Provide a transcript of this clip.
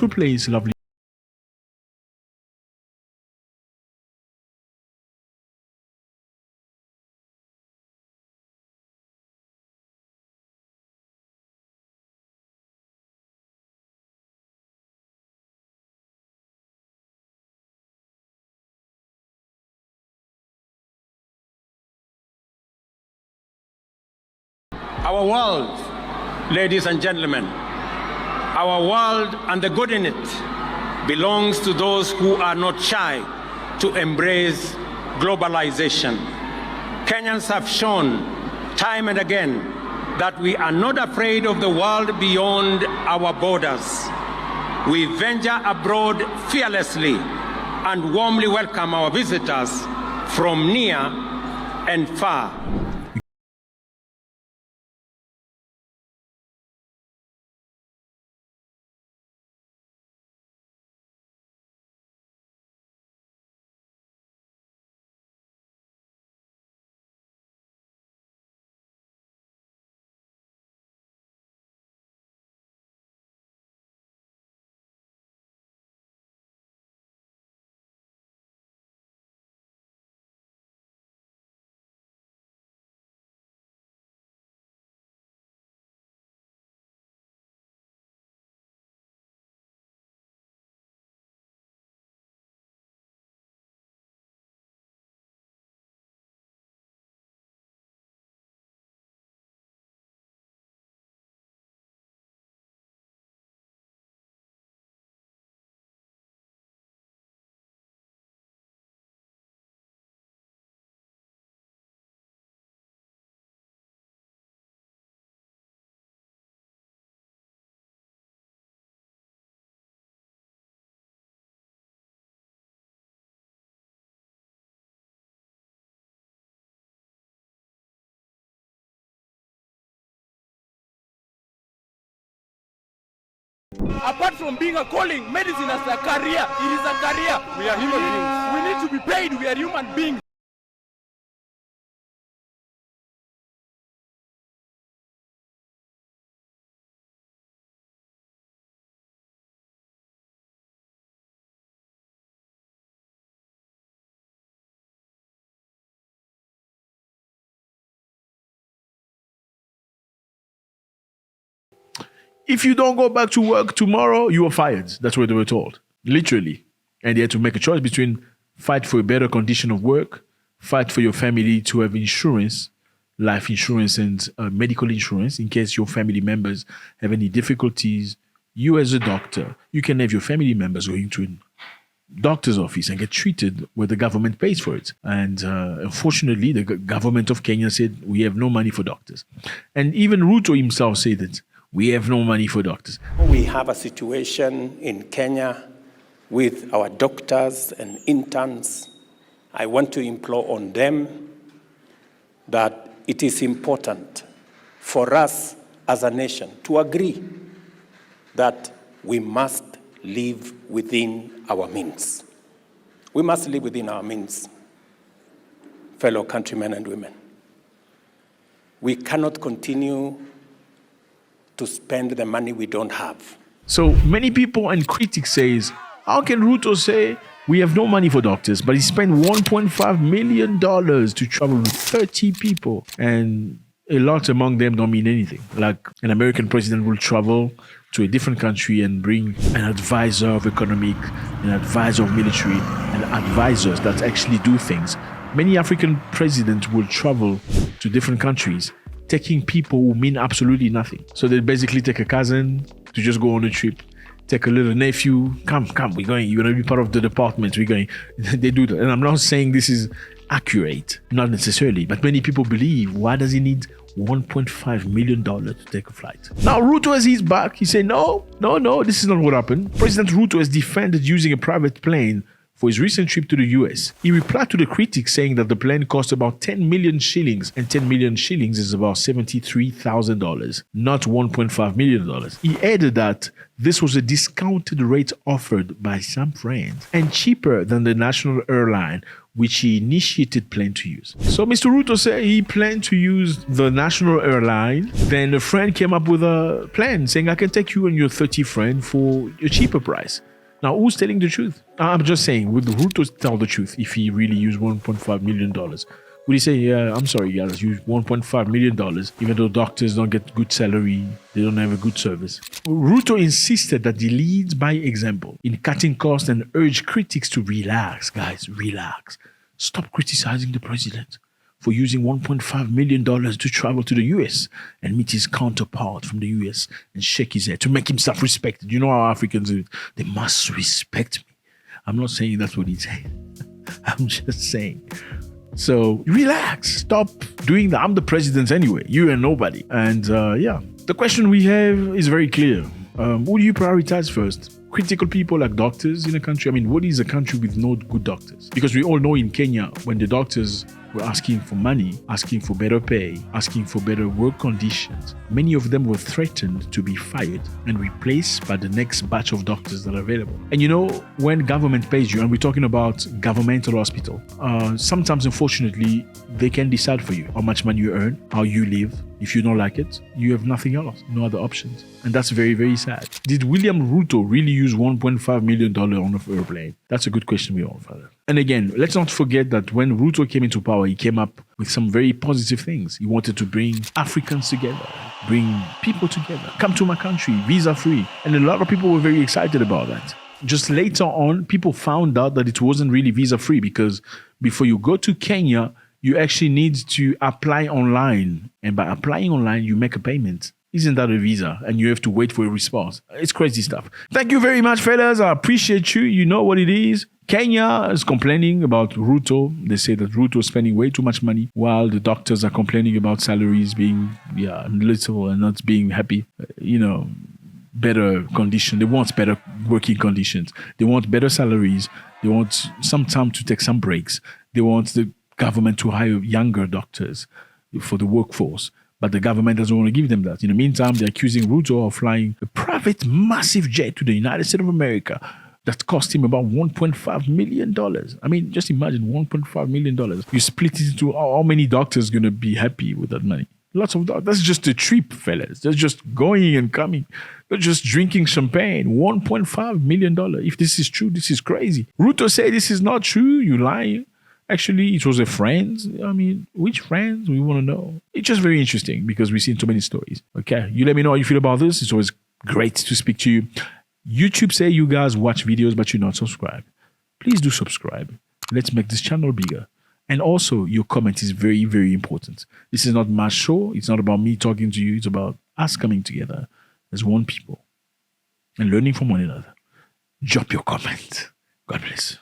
beautiful place, lovely. Our world, ladies and gentlemen, our world and the good in it belongs to those who are not shy to embrace globalization. Kenyans have shown time and again that we are not afraid of the world beyond our borders. We venture abroad fearlessly and warmly welcome our visitors from near and far. Apart from being a calling, medicine as a career. It is a career. We are human beings. We need to be paid. We are human beings. If you don't go back to work tomorrow, you are fired. That's what they were told, literally. And they had to make a choice between fight for a better condition of work, fight for your family to have insurance, life insurance and medical insurance in case your family members have any difficulties. You as a doctor, you can have your family members going to a doctor's office and get treated where the government pays for it. And unfortunately, the government of Kenya said, we have no money for doctors. And even Ruto himself said that we have no money for doctors. We have a situation in Kenya with our doctors and interns. I want to implore on them that it is important for us as a nation to agree that we must live within our means. We must live within our means, fellow countrymen and women. We cannot continue to spend the money we don't have. So many people and critics says, how can Ruto say we have no money for doctors, but he spent $1.5 million to travel with 30 people, and a lot among them don't mean anything. Like an American president will travel to a different country and bring an advisor of economic, an advisor of military, and advisors that actually do things. Many African presidents will travel to different countries, taking people who mean absolutely nothing. So they basically take a cousin to just go on a trip, take a little nephew, come, we're going, you're going to be part of the department, we're going. They do that. And I'm not saying this is accurate, not necessarily, but many people believe, why does he need $1.5 million to take a flight? Now, Ruto has his back. He said, no, this is not what happened. President Ruto has defended using a private plane for his recent trip to the US. He replied to the critics saying that the plane cost about 10 million shillings, and 10 million shillings is about $73,000, not $1.5 million. He added that this was a discounted rate offered by some friends and cheaper than the national airline which he initiated plan to use. So Mr. Ruto said he planned to use the national airline. Then a friend came up with a plan saying, I can take you and your 30 friend for a cheaper price. Now, who's telling the truth? I'm just saying, would Ruto tell the truth if he really used $1.5 million? Would he say, yeah, I'm sorry, guys, use $1.5 million, even though doctors don't get good salary, they don't have a good service? Ruto insisted that he leads by example in cutting costs and urged critics to relax, guys, relax. Stop criticizing the president for using $1.5 million to travel to the US and meet his counterpart from the US and shake his head to make himself respected. You know how Africans do it. They must respect me. I'm not saying that's what he's saying. I'm just saying. So relax. Stop doing that. I'm the president anyway. You and nobody. And yeah, the question we have is very clear. Who do you prioritize first? Critical people like doctors in a country? I mean, what is a country with no good doctors? Because we all know in Kenya, when the doctors were asking for money, asking for better pay, asking for better work conditions, many of them were threatened to be fired and replaced by the next batch of doctors that are available. And you know, when government pays you, and we're talking about governmental hospital, sometimes, unfortunately, they can decide for you how much money you earn, how you live. If you don't like it, you have nothing else, no other options. And that's very, very sad. Did William Ruto really use $1.5 million on an airplane? That's a good question we all have. And again, let's not forget that when Ruto came into power, he came up with some very positive things. He wanted to bring Africans together, bring people together, come to my country, visa-free. And a lot of people were very excited about that. Just later on, people found out that it wasn't really visa-free, because before you go to Kenya, you actually need to apply online. And by applying online, you make a payment. Isn't that a visa? And you have to wait for a response. It's crazy stuff. Thank you very much, fellas. I appreciate you. You know what it is. Kenya is complaining about Ruto. They say that Ruto is spending way too much money, while the doctors are complaining about salaries being little and not being happy. Better condition. They want better working conditions. They want better salaries. They want some time to take some breaks. They want the government to hire younger doctors for the workforce, but the government doesn't want to give them that. In the meantime, they're accusing Ruto of flying a private massive jet to the United States of America that cost him about $1.5 million. I mean, just imagine $1.5 million. You split it into how many doctors are going to be happy with that money? Lots of doctors. That's just a trip, fellas. That's just going and coming. They're just drinking champagne. $1.5 million. If this is true, this is crazy. Ruto said this is not true. You lying. Actually, it was a friend. I mean, which friends? We want to know. It's just very interesting because we've seen too many stories. Okay, you let me know how you feel about this. It's always great to speak to you. YouTube say you guys watch videos, but you're not subscribed. Please do subscribe. Let's make this channel bigger. And also, your comment is very, very important. This is not my show. It's not about me talking to you. It's about us coming together as one people and learning from one another. Drop your comment. God bless.